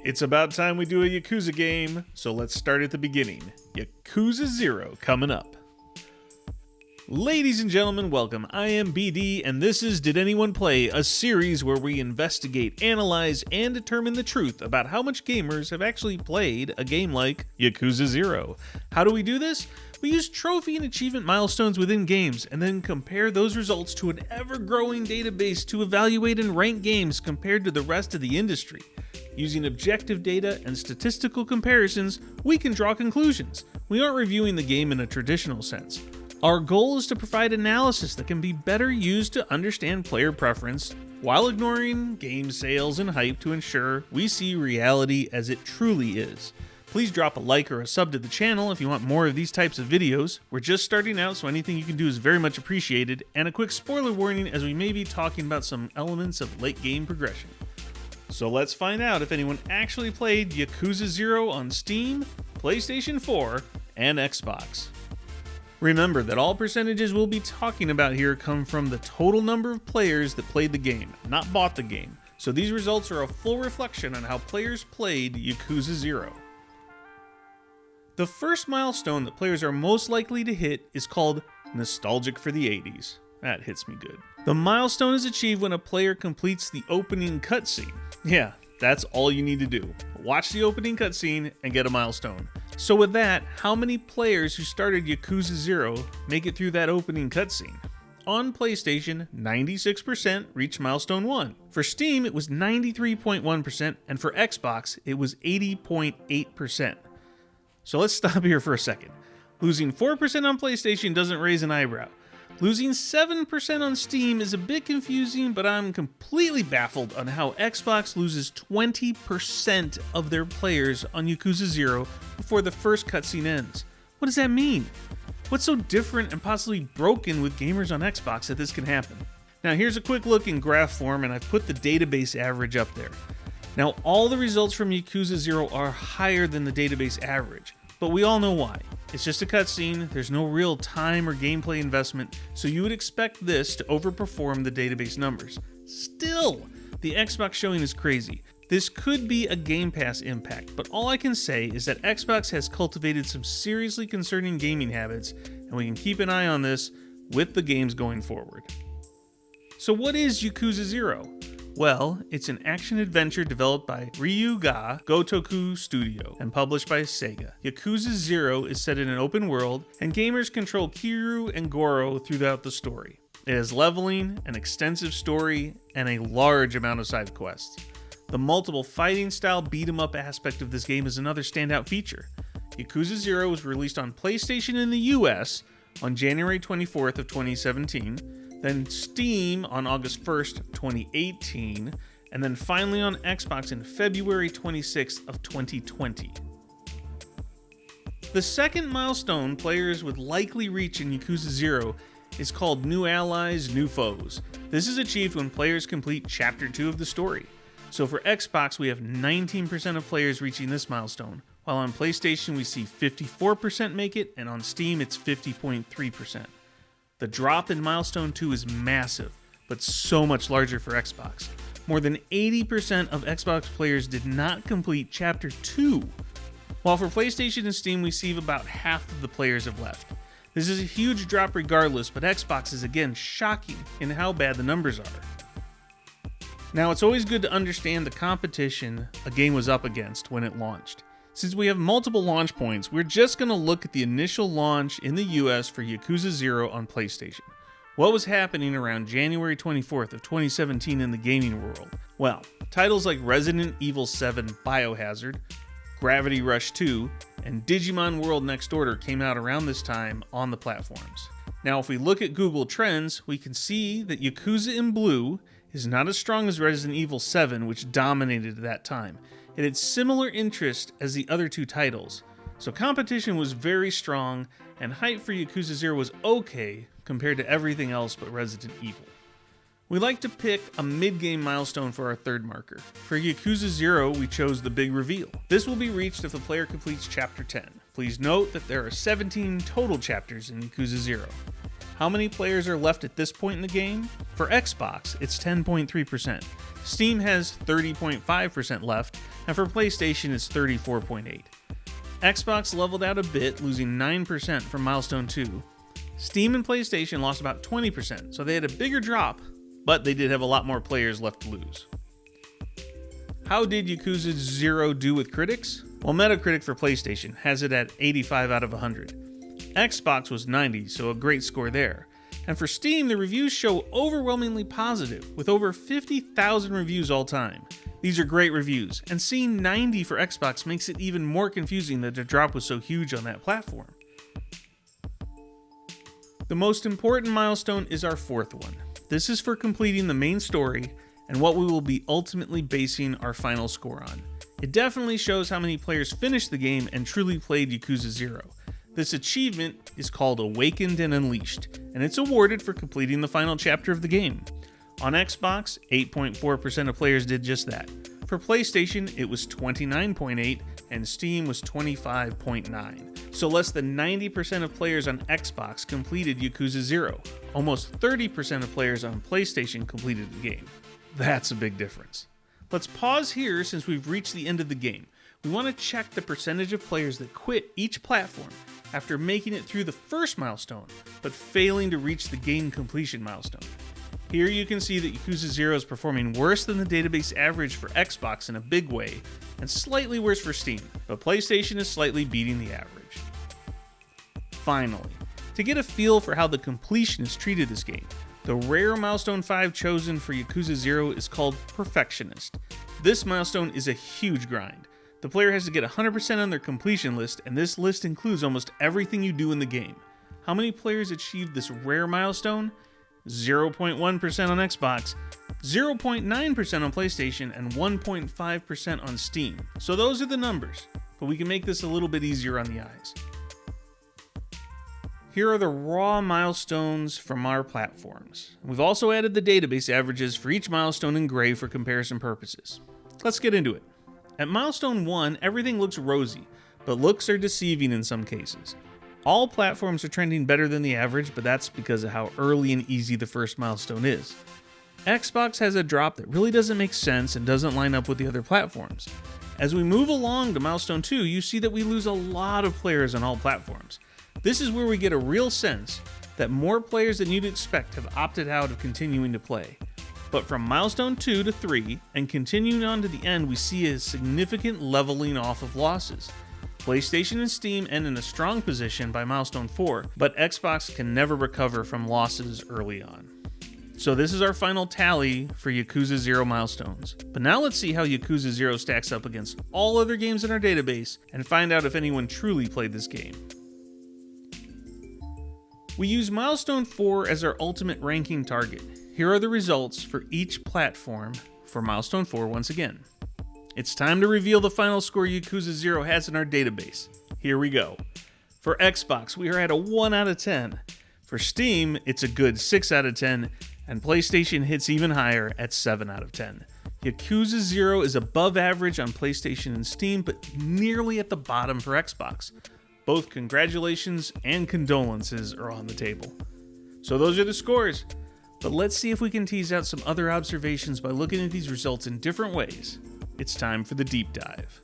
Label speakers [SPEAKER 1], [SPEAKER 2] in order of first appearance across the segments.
[SPEAKER 1] It's about time we do a Yakuza game, so let's start at the beginning. Yakuza 0 coming up. Ladies and gentlemen, welcome. I am BD, and this is Did Anyone Play, a series where we investigate, analyze, and determine the truth about how much gamers have actually played a game like Yakuza 0. How do we do this? We use trophy and achievement milestones within games, and then compare those results to an ever-growing database to evaluate and rank games compared to the rest of the industry. Using objective data and statistical comparisons, we can draw conclusions. We aren't reviewing the game in a traditional sense. Our goal is to provide analysis that can be better used to understand player preference, while ignoring game sales and hype to ensure we see reality as it truly is. Please drop a like or a sub to the channel if you want more of these types of videos. We're just starting out, so anything you can do is very much appreciated, and a quick spoiler warning as we may be talking about some elements of late game progression. So let's find out if anyone actually played Yakuza 0 on Steam, PlayStation 4, and Xbox. Remember that all percentages we'll be talking about here come from the total number of players that played the game, not bought the game. So these results are a full reflection on how players played Yakuza 0. The first milestone that players are most likely to hit is called Nostalgic for the 80s. That hits me good. The milestone is achieved when a player completes the opening cutscene. Yeah, that's all you need to do. Watch the opening cutscene and get a milestone. So with that, how many players who started Yakuza 0 make it through that opening cutscene? On PlayStation, 96% reached milestone 1. For Steam, it was 93.1%, and for Xbox, it was 80.8%. So let's stop here for a second. Losing 4% on PlayStation doesn't raise an eyebrow. Losing 7% on Steam is a bit confusing, but I'm completely baffled on how Xbox loses 20% of their players on Yakuza 0 before the first cutscene ends. What does that mean? What's so different and possibly broken with gamers on Xbox that this can happen? Now here's a quick look in graph form, and I've put the database average up there. Now all the results from Yakuza 0 are higher than the database average, but we all know why. It's just a cutscene, there's no real time or gameplay investment, so you would expect this to overperform the database numbers. Still, the Xbox showing is crazy. This could be a Game Pass impact, but all I can say is that Xbox has cultivated some seriously concerning gaming habits, and we can keep an eye on this with the games going forward. So what is Yakuza 0? Well, it's an action-adventure developed by Ryuga Gotoku Studio and published by Sega. Yakuza 0 is set in an open world, and gamers control Kiryu and Goro throughout the story. It has leveling, an extensive story, and a large amount of side quests. The multiple fighting-style beat-em-up aspect of this game is another standout feature. Yakuza 0 was released on PlayStation in the US on January 24th of 2017, then Steam on August 1st, 2018, and then finally on Xbox in February 26th of 2020. The second milestone players would likely reach in Yakuza 0 is called New Allies, New Foes. This is achieved when players complete Chapter 2 of the story. So for Xbox, we have 19% of players reaching this milestone, while on PlayStation we see 54% make it, and on Steam it's 50.3%. The drop in Milestone 2 is massive, but so much larger for Xbox. More than 80% of Xbox players did not complete Chapter 2, while for PlayStation and Steam we see about half of the players have left. This is a huge drop regardless, but Xbox is again shocking in how bad the numbers are. Now it's always good to understand the competition a game was up against when it launched. Since we have multiple launch points, we're just going to look at the initial launch in the US for Yakuza 0 on PlayStation. What was happening around January 24th of 2017 in the gaming world? Well, titles like Resident Evil 7 Biohazard, Gravity Rush 2, and Digimon World Next Order came out around this time on the platforms. Now if we look at Google Trends, we can see that Yakuza in blue is not as strong as Resident Evil 7, which dominated at that time. It had similar interest as the other two titles, so competition was very strong, and hype for Yakuza 0 was okay compared to everything else but Resident Evil. We like to pick a mid-game milestone for our third marker. For Yakuza 0, we chose the big reveal. This will be reached if the player completes Chapter 10. Please note that there are 17 total chapters in Yakuza 0. How many players are left at this point in the game? For Xbox, it's 10.3%. Steam has 30.5% left, and for PlayStation, it's 34.8%. Xbox leveled out a bit, losing 9% from Milestone 2. Steam and PlayStation lost about 20%, so they had a bigger drop, but they did have a lot more players left to lose. How did Yakuza 0 do with critics? Well, Metacritic for PlayStation has it at 85 out of 100. Xbox was 90, so a great score there. And for Steam, the reviews show overwhelmingly positive, with over 50,000 reviews all time. These are great reviews, and seeing 90 for Xbox makes it even more confusing that the drop was so huge on that platform. The most important milestone is our fourth one. This is for completing the main story and what we will be ultimately basing our final score on. It definitely shows how many players finished the game and truly played Yakuza 0. This achievement is called Awakened and Unleashed, and it's awarded for completing the final chapter of the game. On Xbox, 8.4% of players did just that. For PlayStation, it was 29.8%, and Steam was 25.9%. So less than 90% of players on Xbox completed Yakuza 0. Almost 30% of players on PlayStation completed the game. That's a big difference. Let's pause here since we've reached the end of the game. We want to check the percentage of players that quit each platform after making it through the first milestone, but failing to reach the game completion milestone. Here you can see that Yakuza 0 is performing worse than the database average for Xbox in a big way, and slightly worse for Steam, but PlayStation is slightly beating the average. Finally, to get a feel for how the completionists treated this game, the rare milestone 5 chosen for Yakuza 0 is called Perfectionist. This milestone is a huge grind. The player has to get 100% on their completion list, and this list includes almost everything you do in the game. How many players achieved this rare milestone? 0.1% on Xbox, 0.9% on PlayStation, and 1.5% on Steam. So those are the numbers, but we can make this a little bit easier on the eyes. Here are the raw milestones from our platforms. We've also added the database averages for each milestone in gray for comparison purposes. Let's get into it. At milestone 1, everything looks rosy, but looks are deceiving in some cases. All platforms are trending better than the average, but that's because of how early and easy the first milestone is. Xbox has a drop that really doesn't make sense and doesn't line up with the other platforms. As we move along to milestone 2, you see that we lose a lot of players on all platforms. This is where we get a real sense that more players than you'd expect have opted out of continuing to play. But from milestone 2 to 3, and continuing on to the end, we see a significant leveling off of losses. PlayStation and Steam end in a strong position by milestone 4, but Xbox can never recover from losses early on. So this is our final tally for Yakuza 0 milestones. But now let's see how Yakuza 0 stacks up against all other games in our database and find out if anyone truly played this game. We use milestone 4 as our ultimate ranking target. Here are the results for each platform for milestone 4 once again. It's time to reveal the final score Yakuza 0 has in our database. Here we go. For Xbox, we are at a 1 out of 10. For Steam, it's a good 6 out of 10, and PlayStation hits even higher at 7 out of 10. Yakuza 0 is above average on PlayStation and Steam, but nearly at the bottom for Xbox. Both congratulations and condolences are on the table. So those are the scores, but let's see if we can tease out some other observations by looking at these results in different ways. It's time for the deep dive.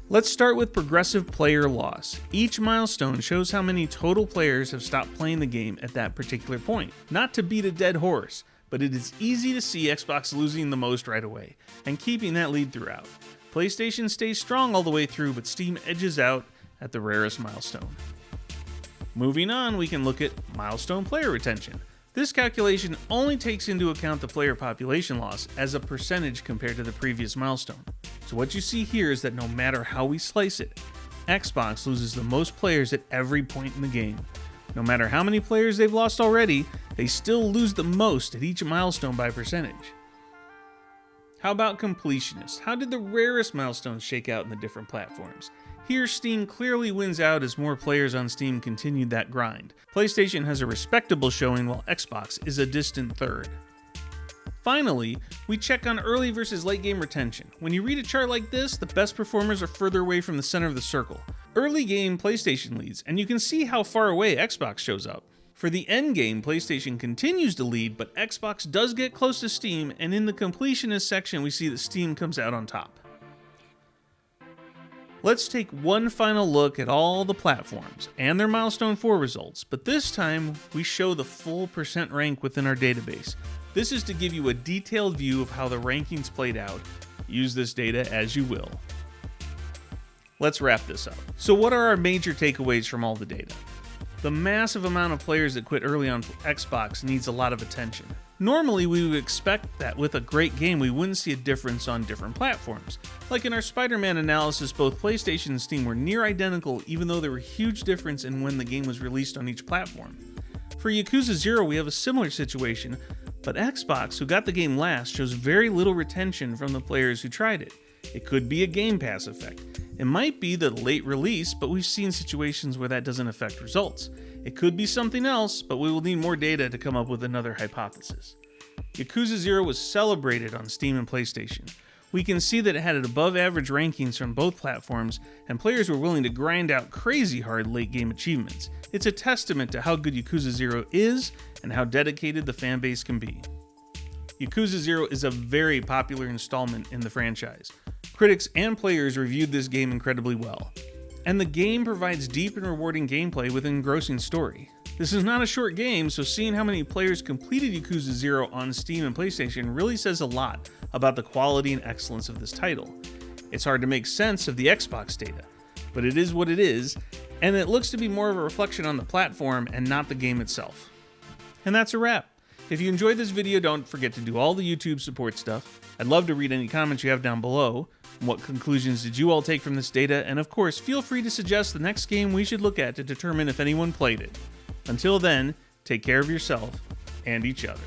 [SPEAKER 1] Let's start with progressive player loss. Each milestone shows how many total players have stopped playing the game at that particular point. Not to beat a dead horse, but it is easy to see Xbox losing the most right away, and keeping that lead throughout. PlayStation stays strong all the way through, but Steam edges out at the rarest milestone. Moving on, we can look at milestone player retention. This calculation only takes into account the player population loss as a percentage compared to the previous milestone. So what you see here is that no matter how we slice it, Xbox loses the most players at every point in the game. No matter how many players they've lost already, they still lose the most at each milestone by percentage. How about completionists? How did the rarest milestones shake out in the different platforms? Here, Steam clearly wins out as more players on Steam continued that grind. PlayStation has a respectable showing while Xbox is a distant third. Finally, we check on early versus late game retention. When you read a chart like this, the best performers are further away from the center of the circle, Early game, PlayStation leads, and you can see how far away Xbox shows up. For the end game, PlayStation continues to lead, but Xbox does get close to Steam, and in the completionist section we see that Steam comes out on top. Let's take one final look at all the platforms and their Milestone 4 results, but this time we show the full percent rank within our database. This is to give you a detailed view of how the rankings played out. Use this data as you will. Let's wrap this up. So what are our major takeaways from all the data? The massive amount of players that quit early on Xbox needs a lot of attention. Normally we would expect that with a great game we wouldn't see a difference on different platforms. Like in our Spider-Man analysis, both PlayStation and Steam were near identical even though there were huge difference in when the game was released on each platform. For Yakuza 0 we have a similar situation, but Xbox, who got the game last, shows very little retention from the players who tried it. It could be a Game Pass effect. It might be the late release, but we've seen situations where that doesn't affect results. It could be something else, but we will need more data to come up with another hypothesis. Yakuza 0 was celebrated on Steam and PlayStation. We can see that it had above average rankings from both platforms, and players were willing to grind out crazy hard late game achievements. It's a testament to how good Yakuza 0 is and how dedicated the fanbase can be. Yakuza 0 is a very popular installment in the franchise. Critics and players reviewed this game incredibly well. And the game provides deep and rewarding gameplay with an engrossing story. This is not a short game, so seeing how many players completed Yakuza 0 on Steam and PlayStation really says a lot about the quality and excellence of this title. It's hard to make sense of the Xbox data, but it is what it is, and it looks to be more of a reflection on the platform and not the game itself. And that's a wrap. If you enjoyed this video, don't forget to do all the YouTube support stuff. I'd love to read any comments you have down below. What conclusions did you all take from this data? And of course, feel free to suggest the next game we should look at to determine if anyone played it. Until then, take care of yourself and each other.